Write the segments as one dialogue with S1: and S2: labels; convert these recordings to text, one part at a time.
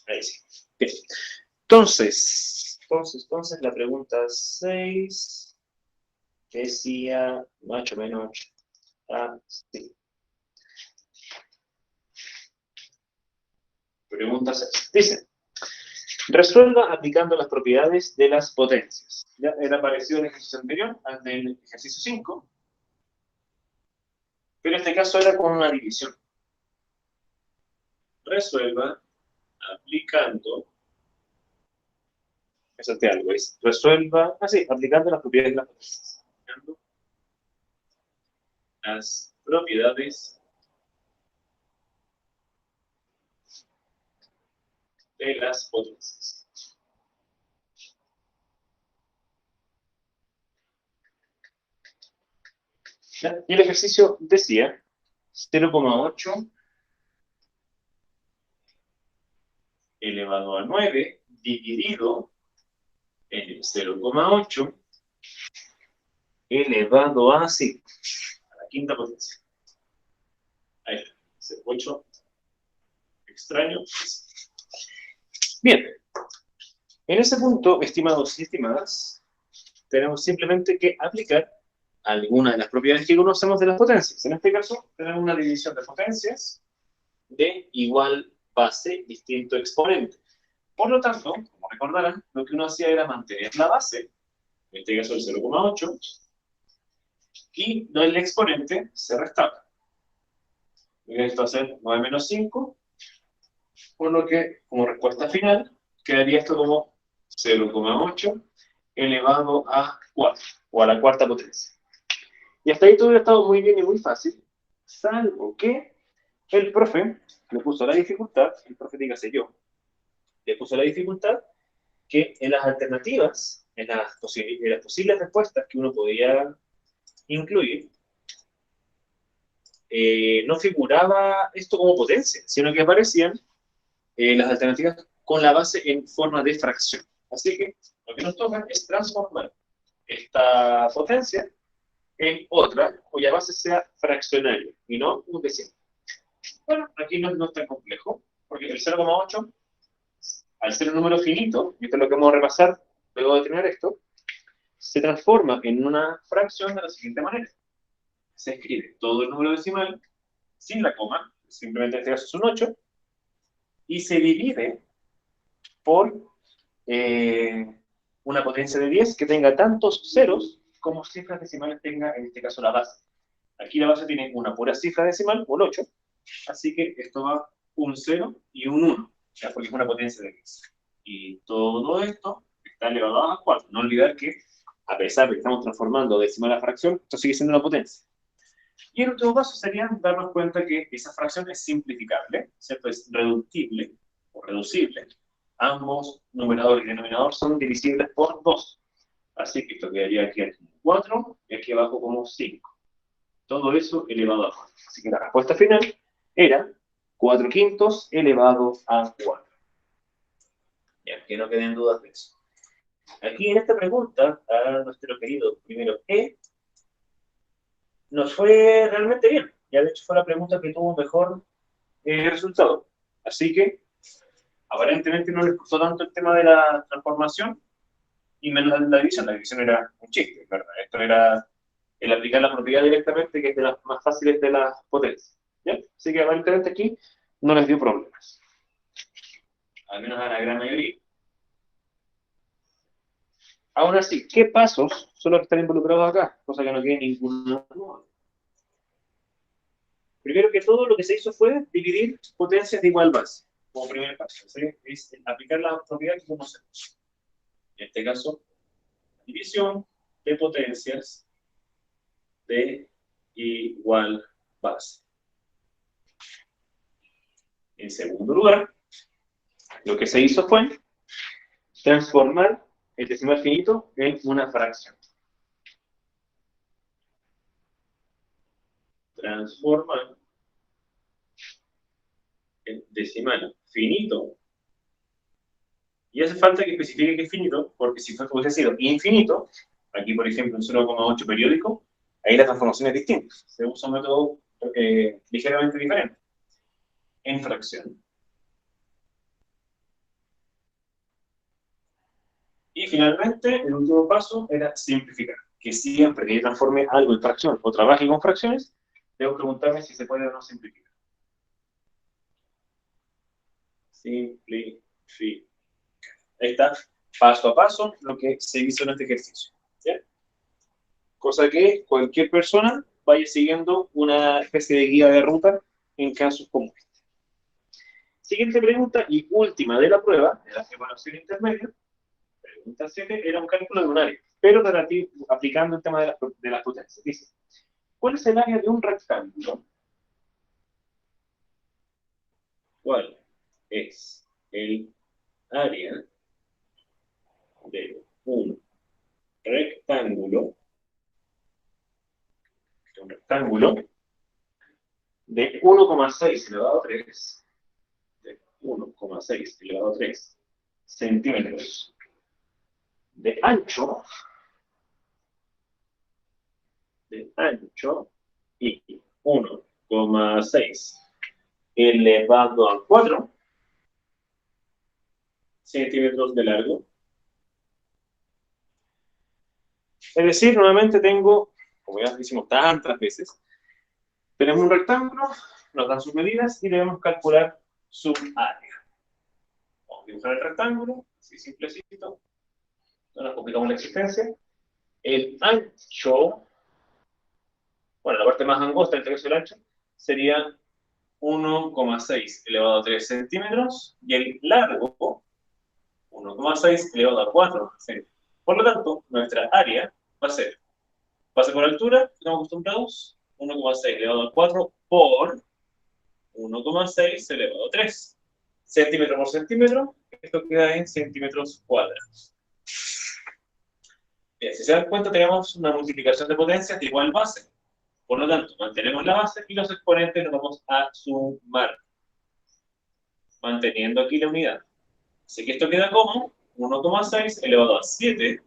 S1: Ahí sí. Bien. Entonces, la pregunta 6 decía más o menos así. Pregunta 6. Dice, resuelva aplicando las propiedades de las potencias. Ya era parecido al ejercicio anterior, al del ejercicio 5, pero en este caso era con una división. Resuelva aplicando, eso te algo es, resuelva, aplicando las propiedades de las potencias. Aplicando las propiedades de las potencias. ¿Ya? Y el ejercicio decía 0,8 elevado a 9 dividido en el 0,8 elevado a 5, a la quinta potencia. Ahí está, 8 extraño. Bien, en ese punto, estimados y estimadas, tenemos simplemente que aplicar alguna de las propiedades que conocemos de las potencias. En este caso, tenemos una división de potencias de igual base, distinto exponente. Por lo tanto, como recordarán, lo que uno hacía era mantener la base, en este caso el 0,8, y el exponente se restaba. Esto va a ser 9 menos 5, por lo que, como respuesta final, quedaría esto como 0,8 elevado a 4, o a la cuarta potencia. Y hasta ahí todo hubiera estado muy bien y muy fácil, salvo que el profe le puso la dificultad, el profe dígase yo, le puso la dificultad que en las alternativas, en las posibles respuestas que uno podía incluir, no figuraba esto como potencia, sino que aparecían las alternativas con la base en forma de fracción. Así que lo que nos toca es transformar esta potencia en otra cuya base sea fraccionaria y no un decimal. Bueno, aquí no es tan complejo, porque el 0,8, al ser un número finito, y esto es lo que vamos a repasar luego de terminar esto, se transforma en una fracción de la siguiente manera. Se escribe todo el número decimal sin la coma, simplemente en este caso es un 8, y se divide por una potencia de 10 que tenga tantos ceros como cifras decimales tenga, en este caso, la base. Aquí la base tiene una pura cifra decimal, o el 8, así que esto va un 0 y un 1, ¿ya? Porque es una potencia de 10. Y todo esto está elevado a 4. No olvidar que, a pesar de que estamos transformando decimal a fracción, esto sigue siendo una potencia. Y el último paso sería darnos cuenta que esa fracción es simplificable, ¿cierto? Es reductible o reducible. Ambos, numerador y denominador, son divisibles por 2. Así que esto quedaría aquí como 4 y aquí abajo como 5. Todo eso elevado a 4. Así que la respuesta final era 4 quintos elevado a 4. Ya, que no queden dudas de eso. Aquí en esta pregunta, a nuestro querido primero nos fue realmente bien. Ya de hecho fue la pregunta que tuvo mejor resultado. Así que, aparentemente no les costó tanto el tema de la transformación y menos la división. La división era un chiste, ¿verdad? Esto era el aplicar la propiedad directamente, que es de las más fáciles de las potencias. ¿Ya? Así que aparentemente aquí no les dio problemas. Al menos a la gran mayoría. Aún así, ¿qué pasos son los que están involucrados acá? Cosa que no tiene ninguna duda. Primero que todo, lo que se hizo fue dividir potencias de igual base, como primer paso. ¿Sí? Es aplicar la propiedad que conocemos. En este caso, división de potencias de igual base. En segundo lugar, lo que se hizo fue transformar el decimal finito en una fracción. Transformar el decimal finito. Y hace falta que especifique que es finito, porque si hubiese sido infinito, aquí por ejemplo un 0,8 periódico, ahí la transformación es distinta. Se usa un método ligeramente diferente. En fracción. finalmente, el último paso era simplificar. Que siempre que yo transforme algo en fracción o trabaje con fracciones, debo preguntarme si se puede o no simplificar. Simplificar. Ahí está, paso a paso, lo que se hizo en este ejercicio. ¿Sí? Cosa que cualquier persona vaya siguiendo una especie de guía de ruta en casos como este. Siguiente pregunta y última de la prueba, de la evaluación intermedia. Pregunta 7 era un cálculo de un área, pero aplicando el tema de las potencias. Dice, ¿cuál es el área de un rectángulo? ¿Cuál es el área de un rectángulo? De 1,6 elevado a 3, de 1,6 elevado a 3 centímetros de ancho, y 1,6 elevado a 4 centímetros de largo. Es decir, nuevamente tengo, como ya hicimos tantas veces, tenemos un rectángulo, nos dan sus medidas y debemos calcular su área. Vamos a dibujar el rectángulo, así simplecito, no nos complicamos la existencia. El ancho, bueno, la parte más angosta del tercio del ancho, sería 1,6 elevado a 3 centímetros y el largo 1,6 elevado a 4 centímetros. Por lo tanto, nuestra área va a ser base por altura, estamos acostumbrados, 1,6 elevado a 4 por 1,6 elevado a 3. Centímetro por centímetro, esto queda en centímetros cuadrados. Bien, si se dan cuenta, tenemos una multiplicación de potencias de igual base. Por lo tanto, mantenemos la base y los exponentes los vamos a sumar, manteniendo aquí la unidad. Así que esto queda como 1,6 elevado a 7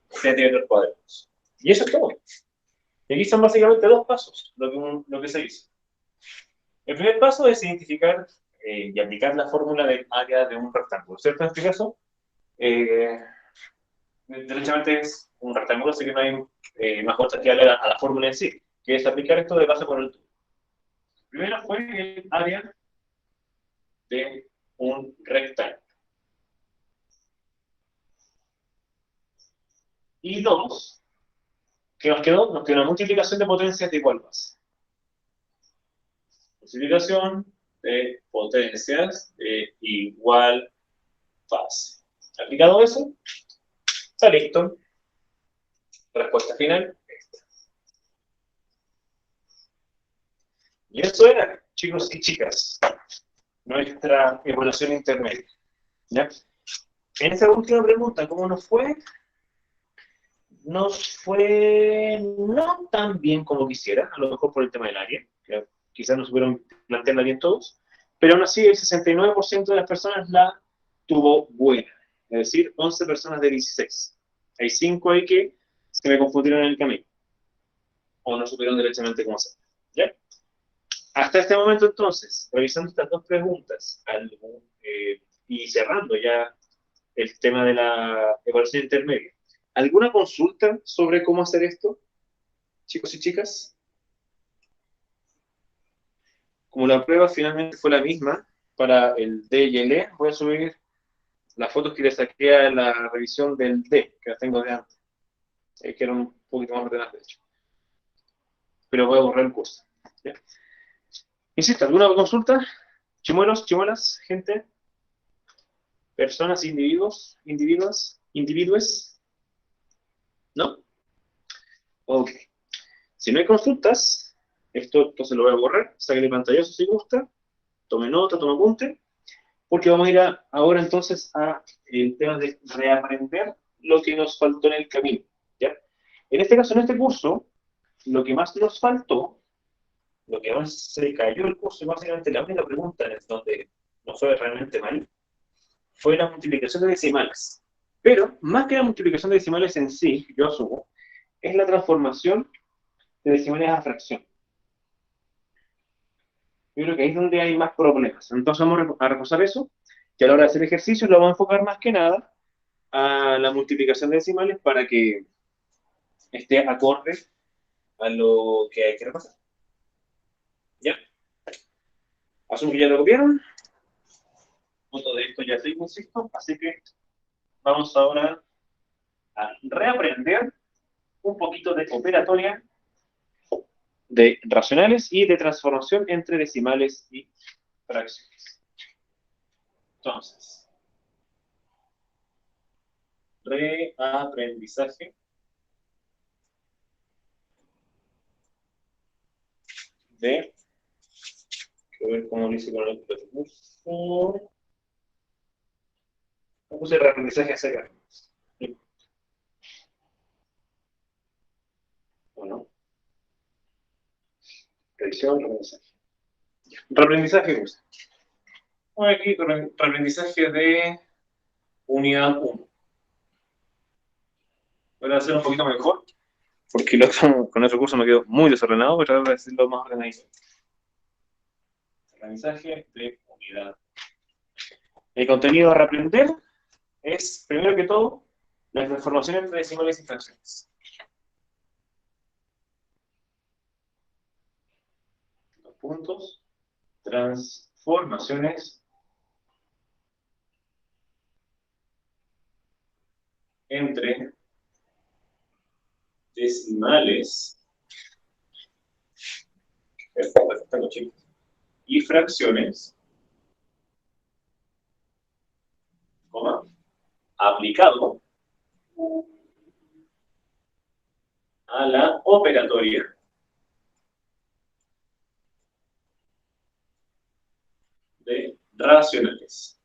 S1: centímetros cuadrados. Y eso es todo. Y aquí son básicamente dos pasos lo que se hizo. El primer paso es identificar y aplicar la fórmula del área de un rectángulo, ¿cierto? En este caso, derechamente es un rectángulo, así que no hay más cosas que darle a la fórmula en sí, que es aplicar esto de base por altura. Primero fue el área de un rectángulo. Y dos, ¿qué nos quedó? Nos quedó una multiplicación de potencias de igual base. Multiplicación de potencias de igual base. Aplicado eso, está listo. Respuesta final. Y eso era, chicos y chicas, nuestra evaluación intermedia. ¿Ya? En esta última pregunta, ¿cómo nos fue? Nos fue no tan bien como quisiera, a lo mejor por el tema del área, que quizás no supieron plantearla bien todos, pero aún así el 69% de las personas la tuvo buena, es decir, 11 personas de 16. Hay 5 ahí que se me confundieron en el camino, o no supieron derechamente cómo hacerlo. ¿Ya? Hasta este momento, entonces, revisando estas dos preguntas y cerrando ya el tema de la evaluación intermedia, ¿alguna consulta sobre cómo hacer esto, chicos y chicas? Como la prueba finalmente fue la misma para el D y el E, voy a subir las fotos que le saqué a la revisión del D, que las tengo de antes, que eran un poquito más ordenadas, de hecho. Pero voy a borrar el curso. ¿Ya? Insisto, ¿alguna consulta? Chimuelos, chimuelas, gente, personas, individuos, ¿no? Ok. Si no hay consultas, esto entonces lo voy a borrar, sáquenle pantallazo si gusta, tome nota, tome apunte, porque vamos a ir ahora entonces a el tema de reaprender lo que nos faltó en el camino. ¿Ya? En este caso, en este curso, lo que más nos faltó, lo que más se cayó el curso, y básicamente la única pregunta en donde nos fue realmente mal, fue la multiplicación de decimales. Pero, más que la multiplicación de decimales en sí, yo asumo, es la transformación de decimales a fracción. Yo creo que ahí es donde hay más problemas. Entonces vamos a repasar eso, y a la hora de hacer ejercicios lo vamos a enfocar más que nada a la multiplicación de decimales para que esté acorde a lo que hay que repasar. ¿Ya? Asumo que ya lo copiaron. Punto de esto ya estoy insisto, así que vamos ahora a reaprender un poquito de operatoria, de racionales y de transformación entre decimales y fracciones. Entonces, reaprendizaje de, quiero ver cómo lo hice con el recurso. Puse reaprendizaje acerca. Bueno, revisión, reaprendizaje. Reaprendizaje, pues. Bueno, aquí reaprendizaje de unidad 1. Voy a hacer un poquito mejor, porque el otro, con el recurso me quedó muy desordenado, pero voy a decirlo más ordenadito. Reaprendizaje de unidad. El contenido a reaprender es, primero que todo, las transformaciones entre decimales y fracciones. Dos puntos. Transformaciones entre decimales y fracciones, coma, aplicado a la operatoria de racionales.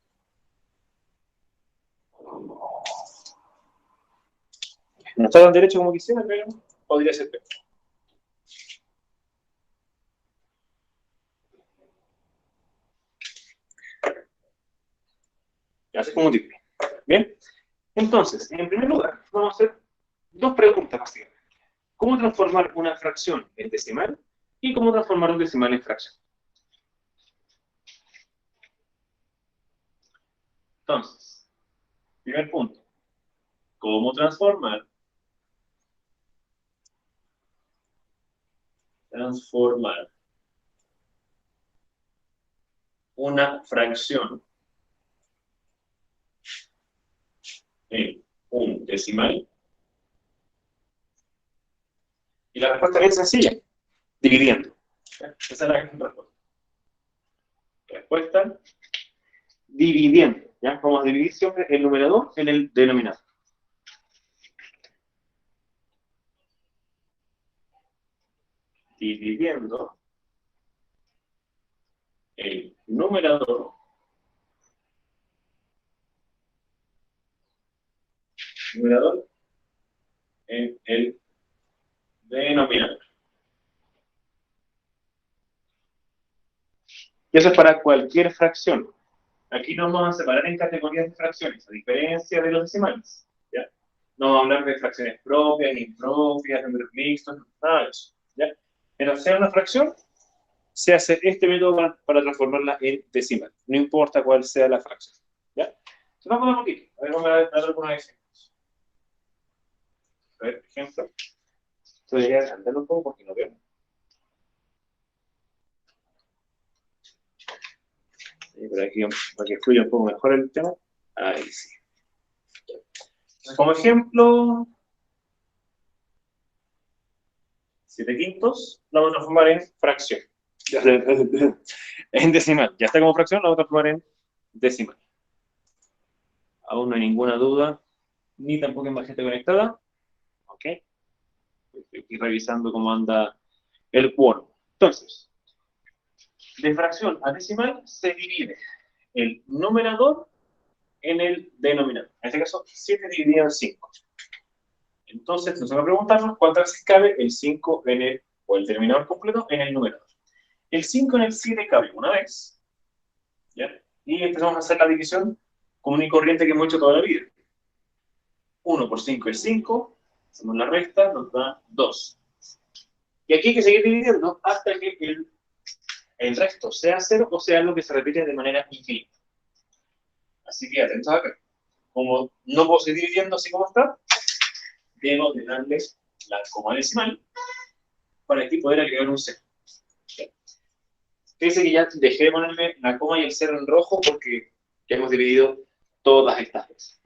S1: No está tan derecho como quisiera, pero podría ser peor. Así como tipo. Bien. Entonces, en primer lugar, vamos a hacer dos preguntas básicamente. ¿Cómo transformar una fracción en decimal? Y cómo transformar un decimal en fracción. Entonces, primer punto. ¿Cómo transformar una fracción en un decimal? Y la respuesta es bien sencilla, dividiendo. Esa es la respuesta. Respuesta, dividiendo. ¿Ya? Vamos a dividir siempre el numerador en el denominador. Dividiendo el numerador en el denominador. Y eso es para cualquier fracción. Aquí nos vamos a separar en categorías de fracciones, a diferencia de los decimales. ¿Ya? No vamos a hablar de fracciones propias, impropias, números mixtos, nada de eso. ¿Ya? En hacer una fracción, se hace este método para transformarla en decimal. No importa cuál sea la fracción. ¿Ya? Entonces vamos a ver un poquito. A ver, vamos a dar algunos ejemplos. A ver, ejemplo. Esto debería andar un poco porque no veo. Y por aquí, para que fluya un poco mejor el tema. Ahí sí. Entonces, como ejemplo, 7 quintos, lo vamos a transformar en fracción. En decimal. Ya está como fracción, lo vamos a transformar en decimal. Aún no hay ninguna duda, ni tampoco hay más gente conectada. Ok. Estoy aquí revisando cómo anda el quórum. Entonces, de fracción a decimal se divide el numerador en el denominador. En este caso, 7 dividido en 5. Entonces, nos vamos a preguntarnos cuántas veces cabe el 5 en el, o el denominador completo en el numerador. El 5 en el 7 cabe una vez, ¿ya? Y empezamos a hacer la división común y corriente que hemos hecho toda la vida. 1 por 5 es 5, hacemos la resta, nos da 2. Y aquí hay que seguir dividiendo hasta que el resto sea 0 o sea algo que se repite de manera infinita. Así que atentos acá. como no puedo seguir dividiendo así como está, debo de darle la coma decimal para aquí poder agregar un 0. Fíjense que ya dejé de ponerle la coma y el 0 en rojo porque ya hemos dividido todas estas veces.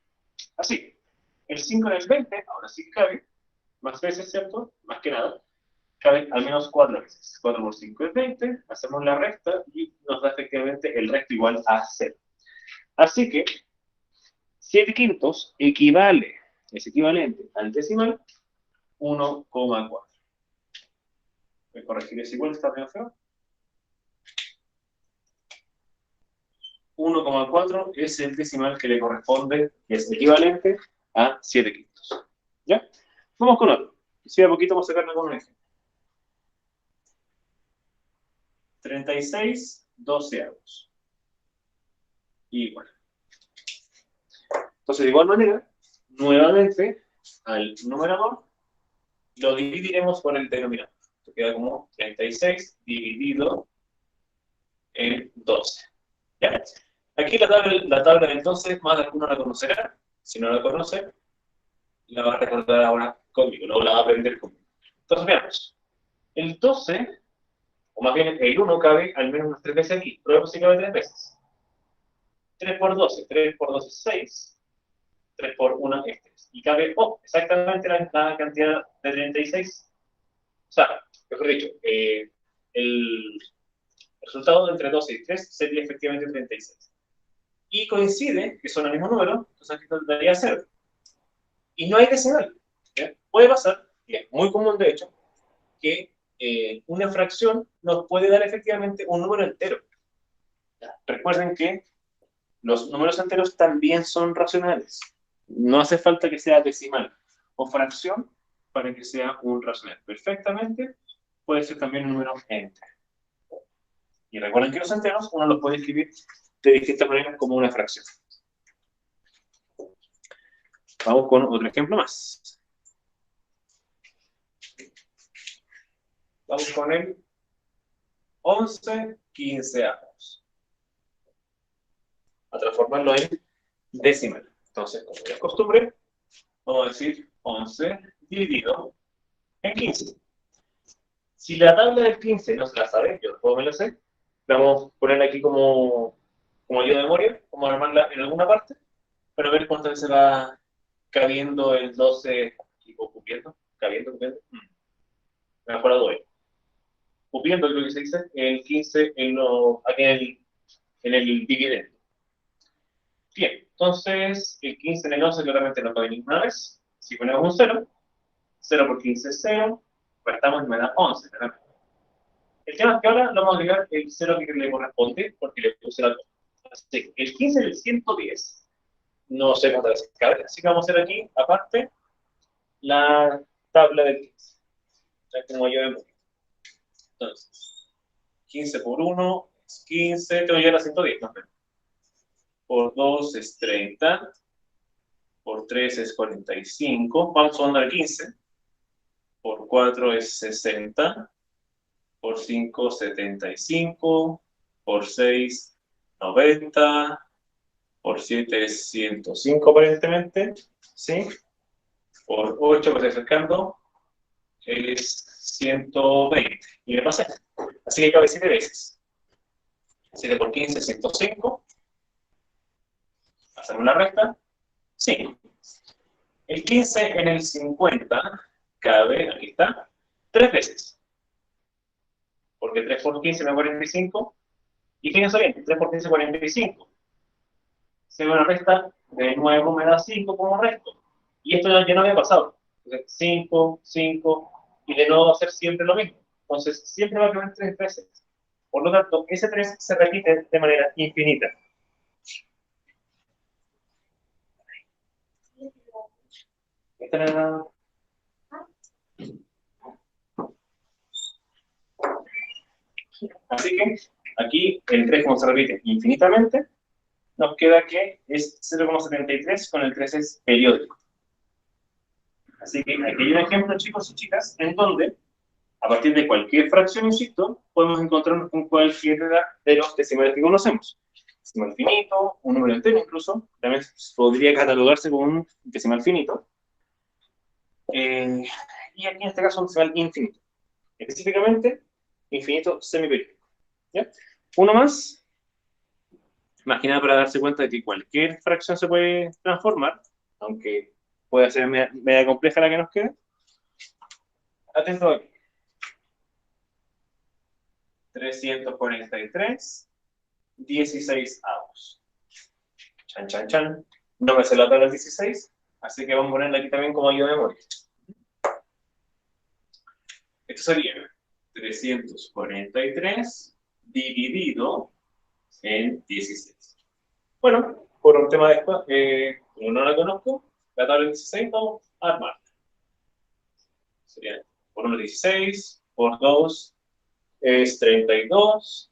S1: Así, el 5 en el 20, ahora sí cabe, más veces, ¿cierto? Más que nada, cabe al menos 4 veces. 4 por 5 es 20, hacemos la resta y nos da efectivamente el resto igual a 0. Así que 7 quintos es equivalente al decimal 1,4. Voy a corregir ese igual, está medio feo. 1,4 es el decimal que le corresponde, que es equivalente a 7 quintos. ¿Ya? Vamos con otro. Si a poquito vamos a sacarlo con un ejemplo. 36 doceavos. Igual. Entonces, de igual manera, nuevamente, al numerador lo dividiremos por el denominador. Esto queda como 36 dividido en 12. ¿Ya? Aquí la tabla entonces, más de alguno la conocerá. Si no la conoce, la va a recordar ahora conmigo, luego la va a aprender conmigo. Entonces, veamos. El 12, o más bien el 1, cabe al menos unas 3 veces aquí. Probemos si cabe 3 veces. 3 por 12, 3 por 12 es 6. 3 por 1 es 3. Y cabe exactamente la cantidad de 36. O sea, mejor dicho, el resultado entre 12 y 3 sería efectivamente 36. Y coincide que son el mismo número, entonces aquí daría 0. Y no hay decimal. ¿Ya? Puede pasar, y es muy común de hecho, que una fracción nos puede dar efectivamente un número entero. ¿Ya? Recuerden que los números enteros también son racionales. No hace falta que sea decimal o fracción para que sea un racional. Perfectamente puede ser también un número entero. Y recuerden que los enteros uno los puede escribir de distintas maneras como una fracción. Vamos con otro ejemplo más. Vamos con el 11 quinceavos. A transformarlo en decimal. Entonces, como ya es costumbre, vamos a decir 11 dividido en 15. Si la tabla del 15 no se la sabe, yo tampoco me la sé, la vamos a poner aquí como ayuda de memoria, como armarla en alguna parte, para ver cuántas veces va cabiendo el 12, o cupiendo, cabiendo. Me he mejorado hoy. Cupiendo, creo que se dice, el 15 aquí en el dividendo. Bien, entonces el 15 en el 11 claramente no cabe ninguna vez. Si ponemos un 0, 0 por 15 es 0, restamos y me da 11, ¿verdad? El tema es que ahora lo vamos a agregar el 0 que le corresponde, porque le puse la coma. Así que el 15 del 110, no sé cuántas veces cabe, así que vamos a hacer aquí, aparte, la tabla del 15. Ya como yo vemos. Entonces, 15 por 1 es 15, tengo que llegar a 110, más o menos. Por 2 es 30, por 3 es 45, vamos a andar 15, por 4 es 60, por 5, 75, por 6, 90, por 7 es 105 aparentemente, ¿sí? Por 8, que estoy acercando, es 120. Y me pasé. Así que cabe 7 veces. 7 por 15 es 105. Hacemos la recta. 5. El 15 en el 50 cabe, aquí está, 3 veces. Porque 3 por 15 me da 45. Y fíjense bien, 3 por 15 es 45. Se ve una resta, de nuevo me da 5 como resto. Y esto ya no había pasado. Entonces, 5, 5, y de nuevo va a ser siempre lo mismo. Entonces, siempre va a caber 3 veces. Por lo tanto, ese 3 se repite de manera infinita. Esta era... Así que aquí el 3 como se repite infinitamente, nos queda que es 0,73 con el 3 es periódico. Así que aquí hay un ejemplo, chicos y chicas, en donde a partir de cualquier fracción, insisto, podemos encontrarnos con cualquiera de los decimales que conocemos. decimal finito, un número entero incluso, también podría catalogarse como un decimal finito. Y aquí en este caso un decimal infinito. Específicamente, infinito semiperiódico. ¿Ya? Uno más que nada para darse cuenta de que cualquier fracción se puede transformar, aunque pueda ser media compleja la que nos quede. Atento aquí. 343, 16 avos. Chan, chan, chan. No me sé la tabla 16, así que vamos a ponerla aquí también como ayuda de memoria. Esto sería 343 dividido en 16. Bueno, por un tema de como no la conozco, la tabla 16 vamos a armar. Sería por 1 16, por 2 es 32,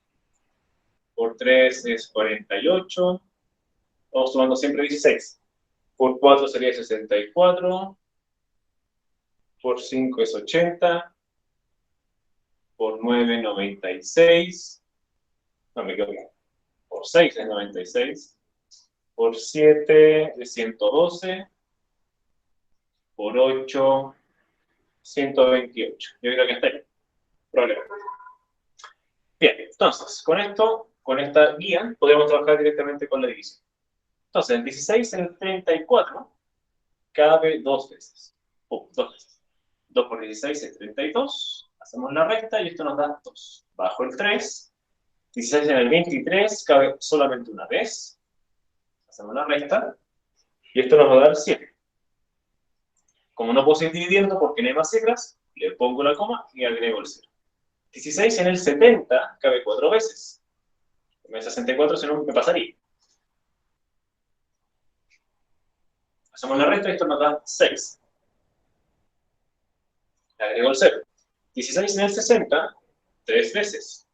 S1: por 3 es 48, vamos sumando siempre 16. Por 4 sería 64, por 5 es 80, por 9 96, no me equivoco, por 6 es 96, por 7 es 112, por 8 128. Yo creo que está ahí. Problema. Bien, entonces, con esto, con esta guía, podemos trabajar directamente con la división. Entonces, el 16 en el 34 cabe dos veces. Dos veces. 2 por 16 es 32. Hacemos la recta y esto nos da 2. Bajo el 3. 16 en el 23 cabe solamente una vez. Hacemos la recta. Y esto nos va a dar 7. Como no puedo seguir dividiendo porque no hay más cifras, le pongo la coma y agrego el 0. 16 en el 70 cabe 4 veces. En el 64 si no me pasaría. Hacemos la recta y esto nos da 6. Le agrego el 0. 16 en el 60, 3 veces.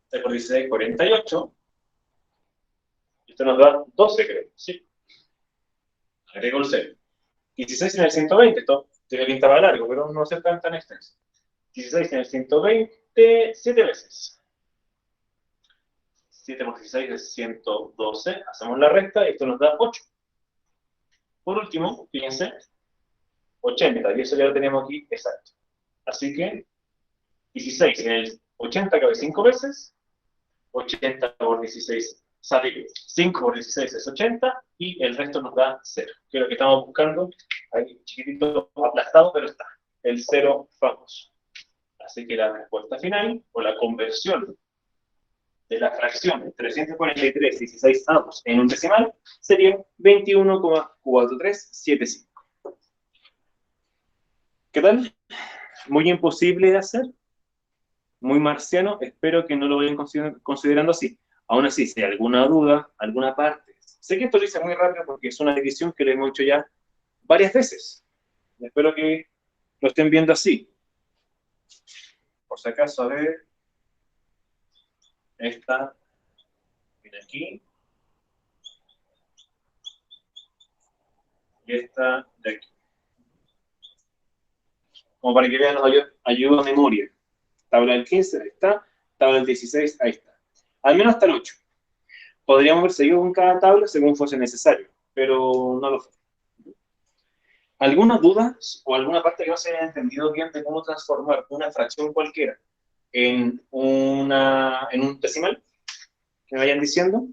S1: 6 por 16, 48. Esto nos da 12, creo. Sí. Agrego el 0. 16 en el 120. Esto tiene pinta para largo, pero no ser tan extenso. 16 en el 120, 7 veces. 7 por 16 es 112. Hacemos la recta y esto nos da 8. Por último, fíjense, 80. Y eso ya lo tenemos aquí exacto. Así que 16 en el 80 cabe 5 veces. 80 por 16 sale 5 por 16 es 80 y el resto nos da 0. Que es lo que estamos buscando. Ahí chiquitito aplastado, pero está. El 0 famoso. Así que la respuesta final, o la conversión de la fracción 343 16 avos en un decimal, sería 21,4375. ¿Qué tal? Muy imposible de hacer, muy marciano, espero que no lo vayan considerando así. Aún así, si hay alguna duda, alguna parte, sé que esto lo hice muy rápido porque es una división que lo hemos hecho ya varias veces. Espero que lo estén viendo así. Por si acaso, a ver, esta, viene aquí, y esta de aquí. Como para que vean, nos ayuda a memoria. Tabla del 15, ahí está. Tabla del 16, ahí está. Al menos hasta el 8. Podríamos haber seguido con cada tabla según fuese necesario, pero no lo fue. ¿Algunas dudas o alguna parte que no se haya entendido bien de cómo transformar una fracción cualquiera en un decimal? Que me vayan diciendo.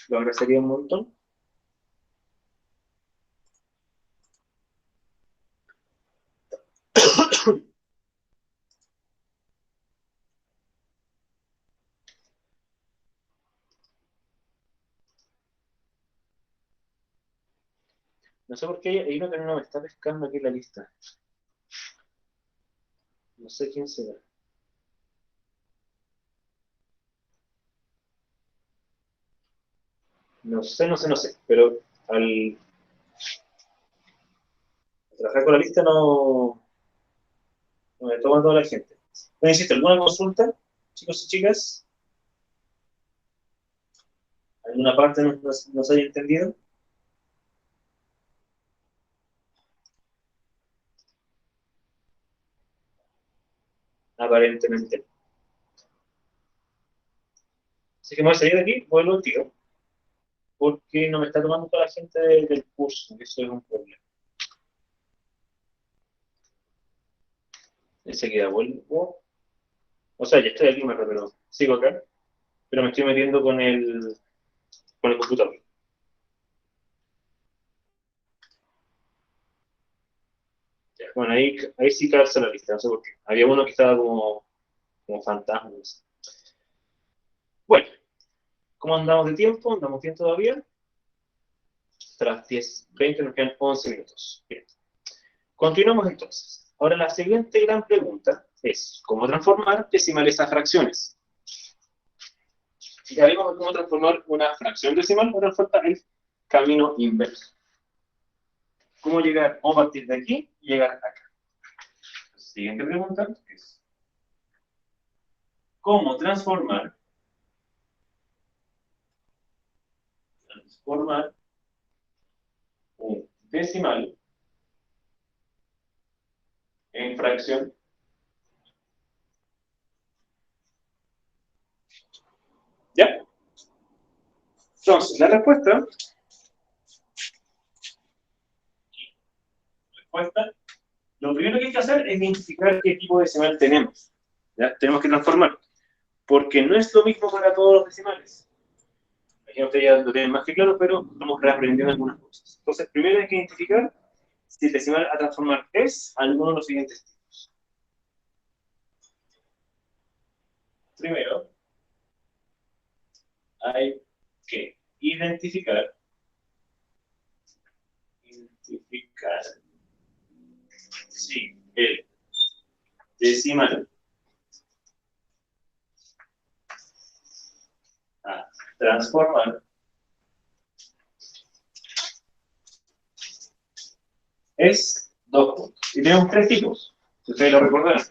S1: Lo agradecería un montón. No sé por qué hay uno que no me está pescando aquí en la lista. No sé quién será. No sé, no sé, no sé. Pero al trabajar con la lista no me toma toda la gente. ¿No hiciste alguna consulta, chicos y chicas? ¿Alguna parte no se haya entendido? Aparentemente. Así que me voy a salir de aquí, vuelvo al tiro, porque no me está tomando toda la gente del curso, que eso es un problema. Enseguida vuelvo. O sea, ya estoy aquí, pero sigo acá. Pero me estoy metiendo con el computador. Ya, bueno, ahí sí calza la lista, no sé por qué. Había uno que estaba como fantasma. No sé. Bueno, ¿cómo andamos de tiempo? ¿Andamos bien todavía? Hasta las 10:20 nos quedan 11 minutos. Bien. Continuamos entonces. Ahora la siguiente gran pregunta es, ¿cómo transformar decimales a fracciones? Ya vimos cómo transformar una fracción decimal, ahora falta el camino inverso. ¿Cómo llegar o partir de aquí y llegar acá? Siguiente pregunta es, ¿cómo transformar un decimal en fracción? ¿Ya? Entonces, la respuesta, lo primero que hay que hacer es identificar qué tipo de decimal tenemos. ¿Ya? Tenemos que transformar, porque no es lo mismo para todos los decimales. Aquí ustedes ya lo tienen más que claro, pero vamos reaprendiendo algunas cosas. Entonces, primero hay que identificar si el decimal a transformar es alguno de los siguientes tipos. Primero, hay que identificar si el decimal a transformar es dos puntos. Y tenemos tres tipos, si ustedes lo recordarán,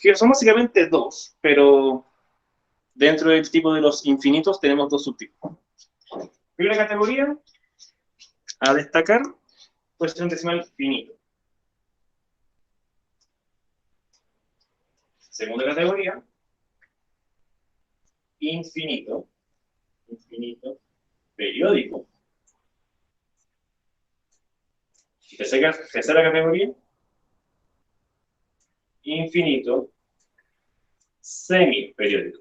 S1: que son básicamente dos, pero dentro del tipo de los infinitos tenemos dos subtipos. Primera categoría, a destacar, puede ser un decimal finito. Segunda categoría, infinito, periódico. Y tercera categoría, infinito, semiperiódico.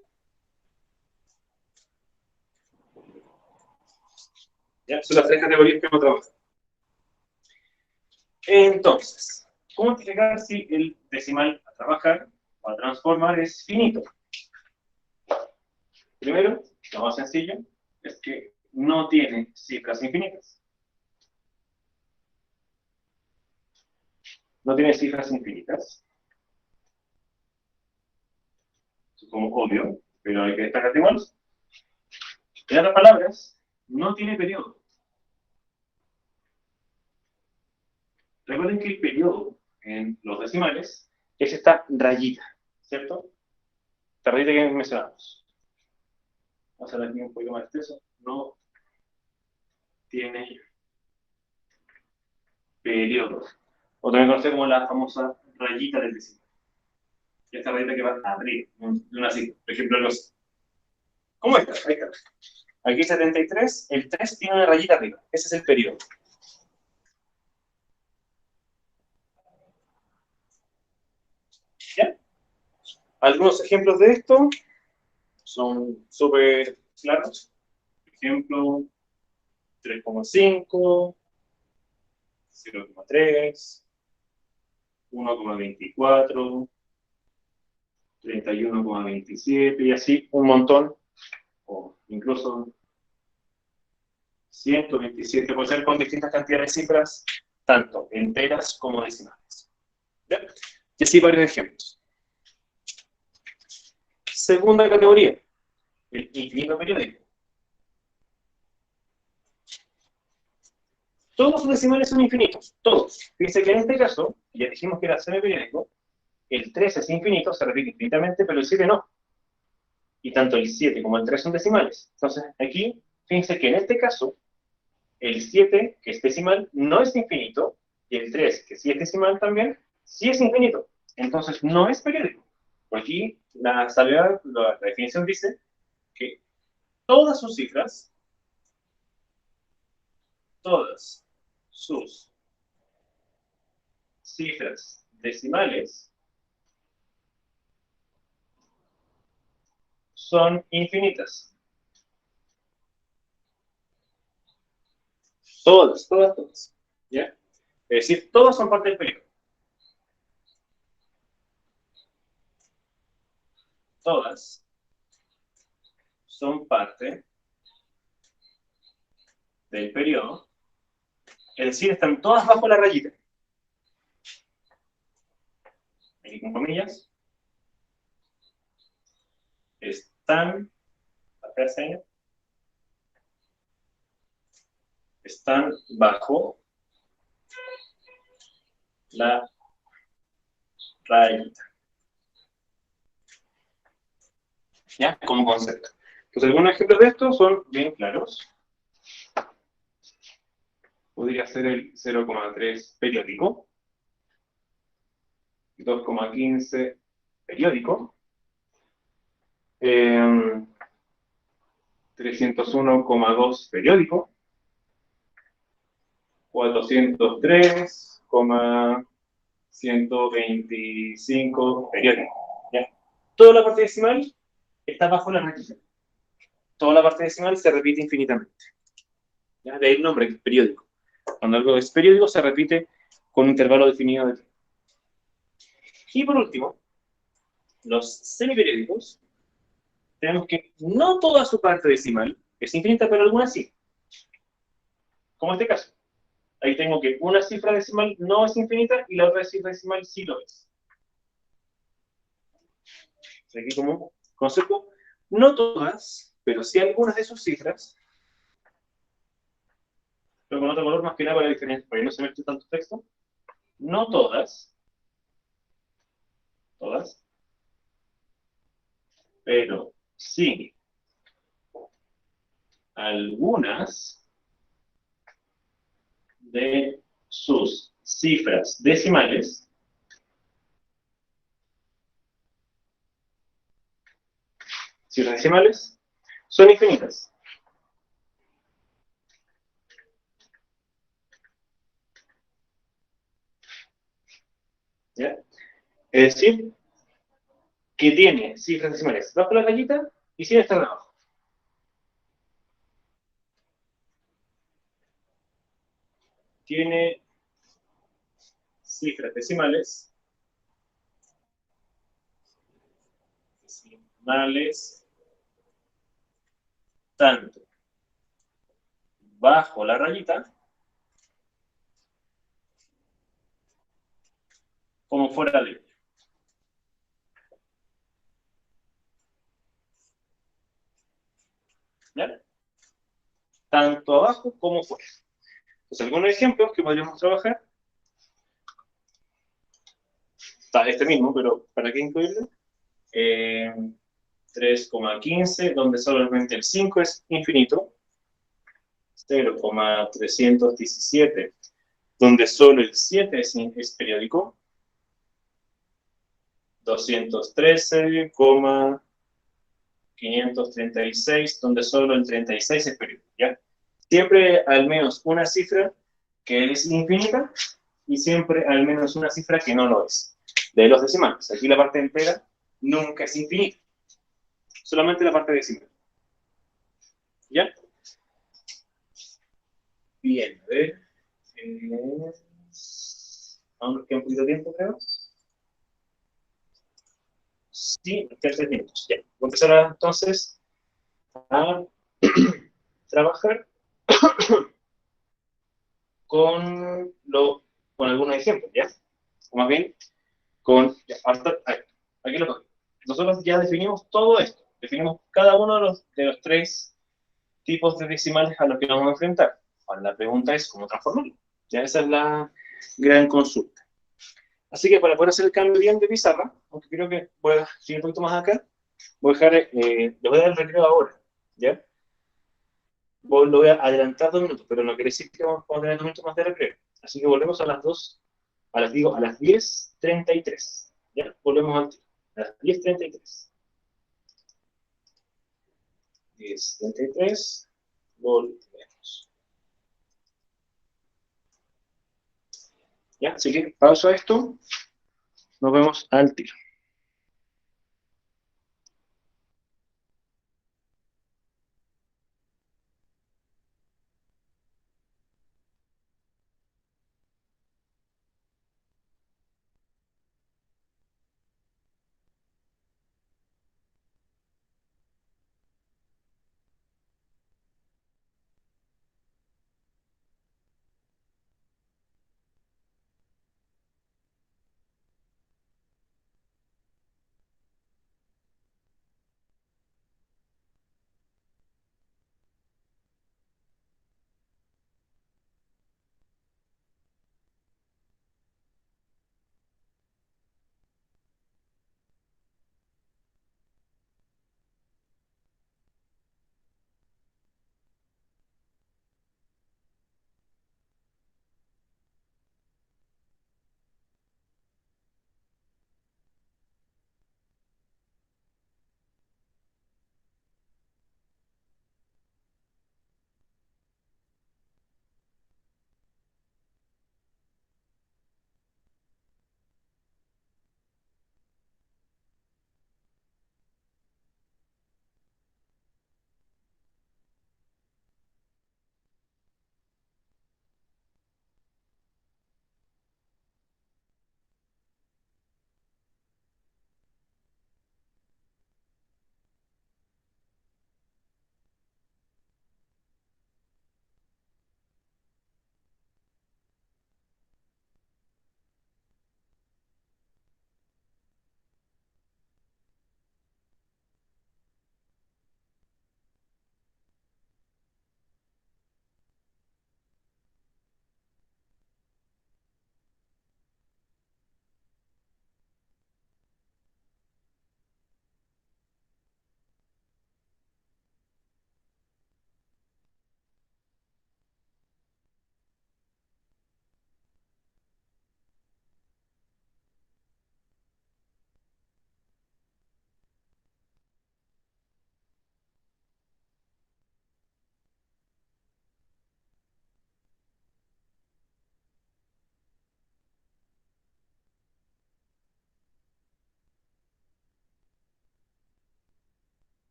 S1: ¿Ya? Son las tres categorías que hemos trabajado. Entonces, ¿cómo identificar si el decimal a trabajar o a transformar es finito? Primero, lo más sencillo es que no tiene cifras infinitas. No tiene cifras infinitas. Es como obvio, pero hay que destacar igual. En otras palabras, no tiene periodo. Recuerden que el periodo en los decimales es esta rayita, ¿cierto? Esta rayita que mencionamos. Vamos a ver aquí un poquito más extenso. No tiene periodo. O también conocido como la famosa rayita del decimal. Esta rayita que va a abrir de una cifra. Por ejemplo, ¿cómo está? Ahí está. Aquí 73, el 3 tiene una rayita arriba. Ese es el periodo. ¿Ya? Algunos ejemplos de esto son súper claros. Por ejemplo, 3,5, 0,3, 1,24, 31,27 y así un montón, o incluso 127, puede ser con distintas cantidades de cifras, tanto enteras como decimales. ¿Ya? Y así varios ejemplos. Segunda categoría, el infinito periódico. Todos los decimales son infinitos, todos. Fíjense que en este caso, ya dijimos que era semiperiódico, el 3 es infinito, se repite infinitamente, pero el 7 no. Y tanto el 7 como el 3 son decimales. Entonces, aquí, fíjense que en este caso, el 7, que es decimal, no es infinito, y el 3, que sí es decimal también, sí es infinito. Entonces, no es periódico. Aquí, la salvedad, la definición dice que todas sus cifras, todas sus cifras decimales son infinitas. Todas, todas, todas. ¿Ya? Es decir, todas son parte del periodo. Todas son parte del periodo. Es decir, están todas bajo la rayita. Aquí con comillas. Están, están bajo la rayita. ¿Ya? Como concepto. Entonces, algunos ejemplos de esto son bien claros. Podría ser el 0,3 periódico, 2,15 periódico, 301,2 periódico, 403,125 periódico. ¿Ya? Toda la parte decimal está bajo la rayita. Toda la parte decimal se repite infinitamente. ¿Ya? De ahí el nombre, que es periódico. Cuando algo es periódico, se repite con un intervalo definido de tiempo. Y por último, los semiperiódicos, tenemos que no toda su parte decimal es infinita, pero alguna sí. Como este caso. Ahí tengo que una cifra decimal no es infinita y la otra cifra decimal sí lo es. Aquí como concepto, no todas, pero sí algunas de sus cifras, pero con otro color más que nada para la diferencia, para que no se mezcle tanto texto, no todas, pero sí algunas de sus cifras decimales son infinitas. ¿Ya? Es decir, que tiene cifras decimales bajo la rayita y sin estar abajo. Tiene cifras decimales tanto bajo la rayita como fuera de ella. ¿Ya? Tanto abajo como fuera. Entonces, algunos ejemplos que podríamos trabajar. Está este mismo, pero ¿para qué incluirlo? 3,15, donde solamente el 5 es infinito. 0,317, donde solo el 7 es periódico. 213,536, donde solo el 36 es periódico. ¿Ya? Siempre al menos una cifra que es infinita y siempre al menos una cifra que no lo es. De los decimales. Aquí la parte entera nunca es infinita. Solamente la parte decimal. ¿Ya? Bien, a ver. Aún nos queda un poquito de tiempo, creo. Sí, nos quedan 3 minutos. Ya. Voy a empezar entonces a trabajar con algunos ejemplos, ¿ya? O más bien, ya, aquí lo tengo. Nosotros ya definimos todo esto. Definimos cada uno de los 3 tipos de decimales a los que nos vamos a enfrentar. Ahora la pregunta es cómo transformarlo. Ya esa es la gran consulta. Así que para poder hacer el cambio bien de pizarra, aunque creo que voy a seguir un poquito más acá, voy a dejar, les voy a dar el recreo ahora, ¿ya? Lo voy a adelantar 2 minutos, pero no quiere decir que vamos a tener 2 minutos más de recreo. Así que volvemos a las 2, a las 10:33, ¿ya? Volvemos a las 10:33. es 73 voltios. ¿Ya? Así que pausa esto. Nos vemos al tiro.